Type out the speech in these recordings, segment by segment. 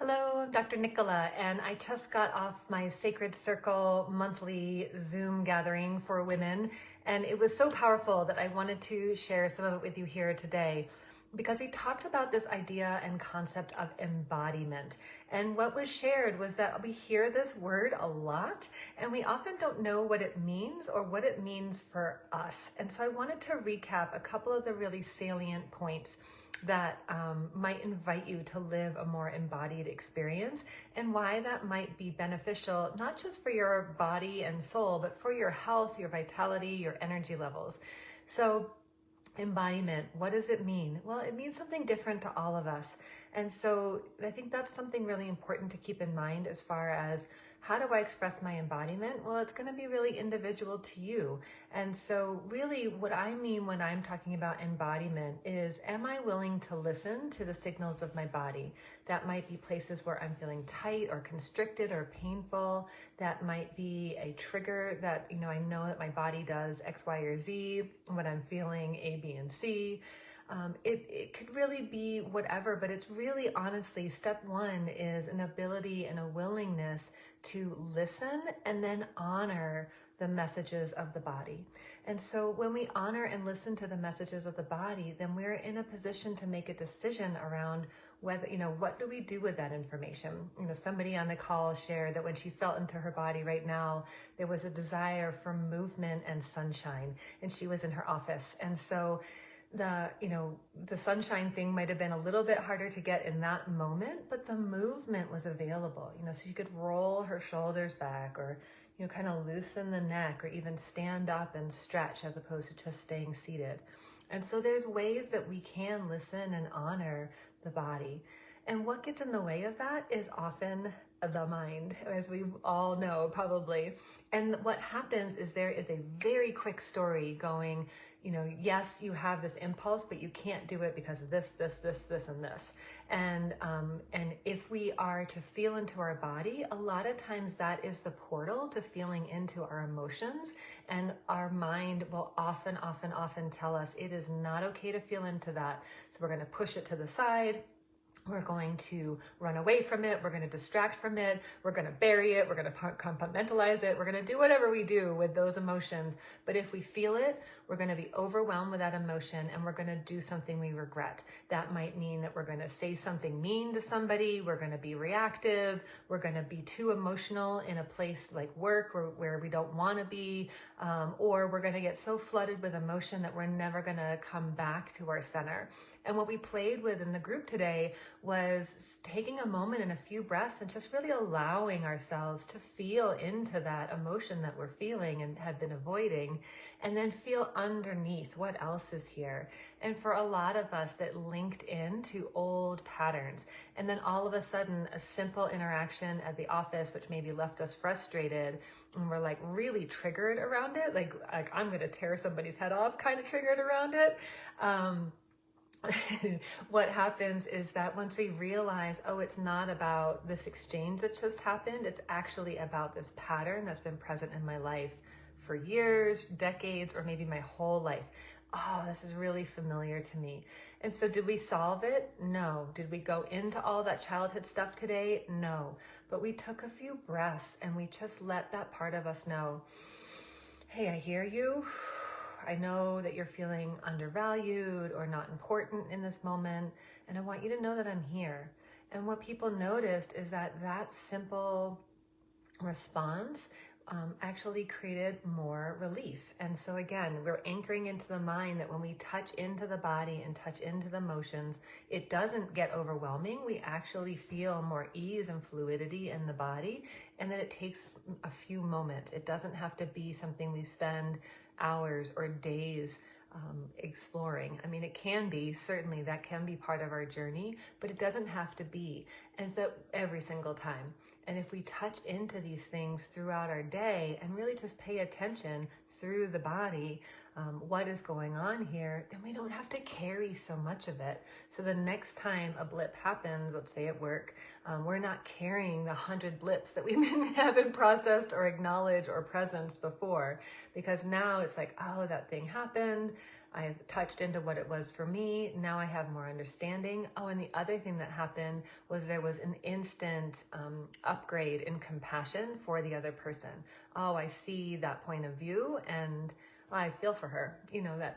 Hello, I'm Dr. Nicola, and I just got off my Sacred Circle monthly Zoom gathering for women, and it was so powerful that I wanted to share some of it with you here today, because we talked about this idea and concept of embodiment. And what was shared was that we hear this word a lot, and we often don't know what it means or what it means for us. And so I wanted to recap a couple of the really salient points that might invite you to live a more embodied experience, and why that might be beneficial, not just for your body and soul, but for your health, your vitality, your energy levels. So embodiment, what does it mean? Well, it means something different to all of us. And so I think that's something really important to keep in mind as far as how do I express my embodiment? Well, it's going to be really individual to you. And so really what I mean when I'm talking about embodiment is, am I willing to listen to the signals of my body? That might be places where I'm feeling tight or constricted or painful. That might be a trigger that, I know that my body does X, Y, or Z when I'm feeling A, B, and C. It could really be whatever, but it's really honestly, step one is an ability and a willingness to listen and then honor the messages of the body. And so when we honor and listen to the messages of the body, then we're in a position to make a decision around whether, what do we do with that information? Somebody on the call shared that when she felt into her body right now, there was a desire for movement and sunshine, and she was in her office. And so the sunshine thing might have been a little bit harder to get in that moment, but the movement was available, so you could roll her shoulders back, or, kind of loosen the neck, or even stand up and stretch as opposed to just staying seated. And so there's ways that we can listen and honor the body. And what gets in the way of that is often the mind, as we all know probably. And what happens is there is a very quick story going, yes, you have this impulse, but you can't do it because of this, and this. And if we are to feel into our body, a lot of times that is the portal to feeling into our emotions. And our mind will often tell us it is not okay to feel into that. So we're going to push it to the side. We're going to run away from it. We're going to distract from it. We're going to bury it. We're going to compartmentalize it. We're going to do whatever we do with those emotions. But if we feel it, we're going to be overwhelmed with that emotion, and we're going to do something we regret. That might mean that we're going to say something mean to somebody. We're going to be reactive. We're going to be too emotional in a place like work where we don't want to be. Or we're going to get so flooded with emotion that we're never going to come back to our center. And what we played with in the group today was taking a moment and a few breaths and just really allowing ourselves to feel into that emotion that we're feeling and have been avoiding, and then feel underneath what else is here. And for a lot of us, that linked into old patterns. And then all of a sudden, a simple interaction at the office, which maybe left us frustrated, and we're like really triggered around it, like I'm going to tear somebody's head off kind of triggered around it. What happens is that once we realize, oh, it's not about this exchange that just happened, it's actually about this pattern that's been present in my life for years, decades, or maybe my whole life. Oh, this is really familiar to me. And so did we solve it? No. Did we go into all that childhood stuff today? No. But we took a few breaths and we just let that part of us know, hey, I hear you. I know that you're feeling undervalued or not important in this moment, and I want you to know that I'm here. And what people noticed is that simple response actually created more relief. And so again, we're anchoring into the mind that when we touch into the body and touch into the emotions, it doesn't get overwhelming. We actually feel more ease and fluidity in the body, and that it takes a few moments. It doesn't have to be something we spend hours or days exploring. I mean, it can be, certainly that can be part of our journey, but it doesn't have to be. And so every single time. And if we touch into these things throughout our day and really just pay attention through the body, what is going on here, then we don't have to carry so much of it. So the next time a blip happens, let's say at work, we're not carrying the 100 blips that we haven't processed or acknowledged or presenced before, because now it's like, oh, that thing happened. I touched into what it was for me. Now I have more understanding. Oh, and the other thing that happened was there was an instant upgrade in compassion for the other person. Oh, I see that point of view, and I feel for her.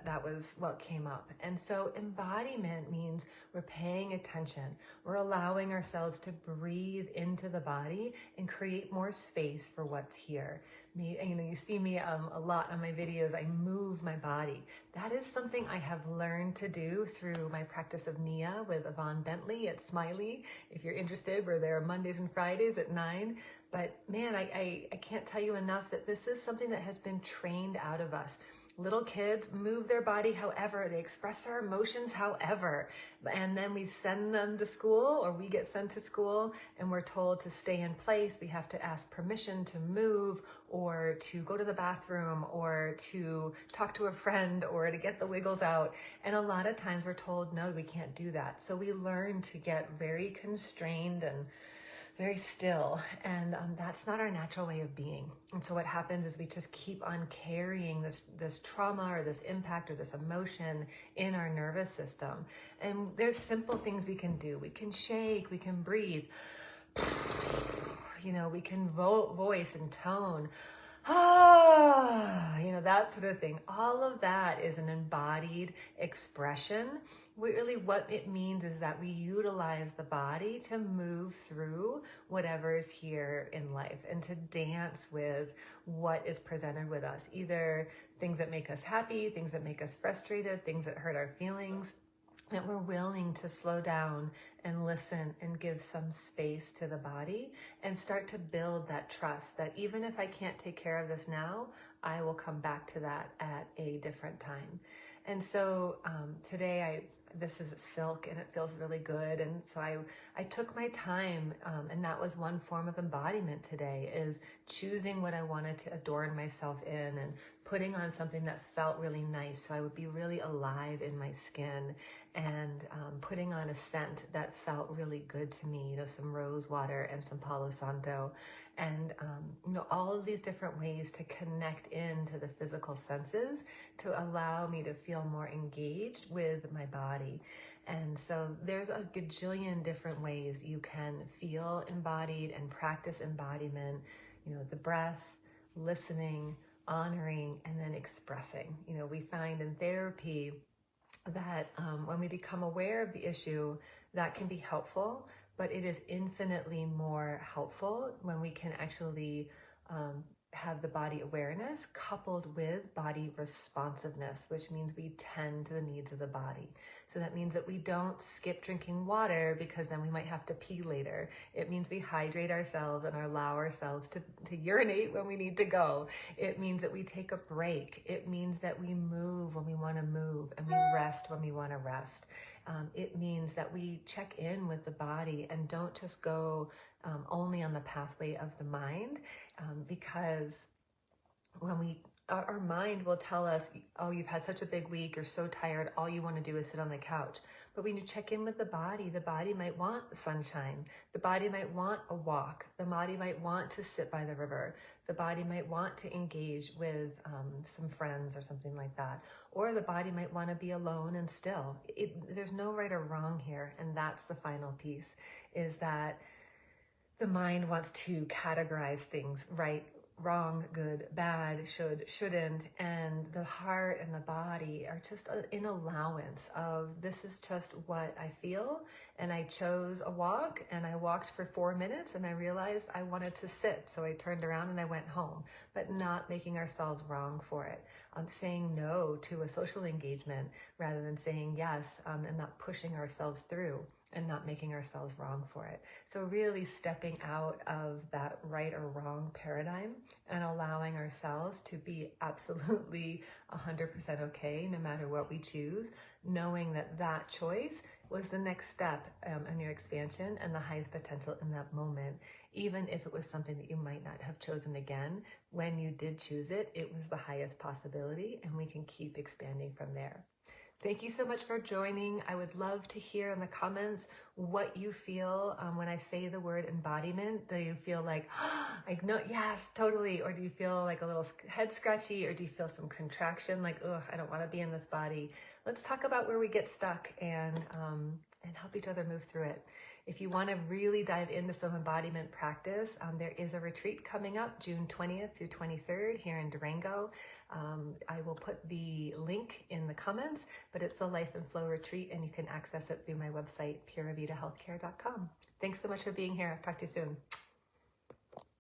That was what came up. And so embodiment means we're paying attention. We're allowing ourselves to breathe into the body and create more space for what's here. You see me a lot on my videos. I move my body. That is something I have learned to do through my practice of Nia with Yvonne Bentley at Smiley. If you're interested, we're there Mondays and Fridays at 9. But man, I can't tell you enough that this is something that has been trained out of us. Little kids move their body however, they express their emotions however, and then we send them to school, or we get sent to school, and we're told to stay in place. We have to ask permission to move, or to go to the bathroom, or to talk to a friend, or to get the wiggles out. And a lot of times we're told, no, we can't do that. So we learn to get very constrained and very still, and that's not our natural way of being. And so what happens is we just keep on carrying this trauma or this impact or this emotion in our nervous system. And there's simple things we can do. We can shake, we can breathe, we can voice and tone, that sort of thing. All of that is an embodied expression. Really what it means is that we utilize the body to move through whatever is here in life and to dance with what is presented with us, either things that make us happy, things that make us frustrated, things that hurt our feelings, that we're willing to slow down and listen and give some space to the body and start to build that trust that even if I can't take care of this now, I will come back to that at a different time. And so today this is silk and it feels really good. And so I took my time, and that was one form of embodiment today, is choosing what I wanted to adorn myself in and putting on something that felt really nice so I would be really alive in my skin, and putting on a scent that felt really good to me, some rose water and some Palo Santo, and all of these different ways to connect into the physical senses to allow me to feel more engaged with my body. And so there's a gajillion different ways you can feel embodied and practice embodiment, the breath, listening, honoring, and then expressing. We find in therapy that when we become aware of the issue, that can be helpful, but it is infinitely more helpful when we can actually have the body awareness coupled with body responsiveness, which means we tend to the needs of the body. So that means that we don't skip drinking water because then we might have to pee later. It means we hydrate ourselves and allow ourselves to urinate when we need to go. It means that we take a break. It means that we move when we want to move and we rest when we want to rest. It means that we check in with the body and don't just go only on the pathway of the mind, because when our mind will tell us, oh, you've had such a big week, you're so tired, all you want to do is sit on the couch. But when you check in with the body might want sunshine. The body might want a walk. The body might want to sit by the river. The body might want to engage with some friends or something like that. Or the body might want to be alone and still. There's no right or wrong here. And that's the final piece, is that the mind wants to categorize things, right, wrong, good, bad, should, shouldn't, and the heart and the body are just an allowance of, this is just what I feel, and I chose a walk, and I walked for 4 minutes, and I realized I wanted to sit, so I turned around and I went home, but not making ourselves wrong for it. Saying no to a social engagement rather than saying yes, and not pushing ourselves through and not making ourselves wrong for it. So really stepping out of that right or wrong paradigm and allowing ourselves to be absolutely 100% okay no matter what we choose, knowing that that choice was the next step in your expansion and the highest potential in that moment. Even if it was something that you might not have chosen again, when you did choose it, it was the highest possibility, and we can keep expanding from there. Thank you so much for joining. I would love to hear in the comments what you feel when I say the word embodiment. Do you feel like, I know, yes, totally. Or do you feel like a little head scratchy? Or do you feel some contraction like, ugh, I don't want to be in this body? Let's talk about where we get stuck and help each other move through it. If you want to really dive into some embodiment practice, there is a retreat coming up June 20th through 23rd here in Durango. I will put the link in the comments, but it's the Life and Flow retreat and you can access it through my website, pureavitahealthcare.com. Thanks so much for being here. Talk to you soon.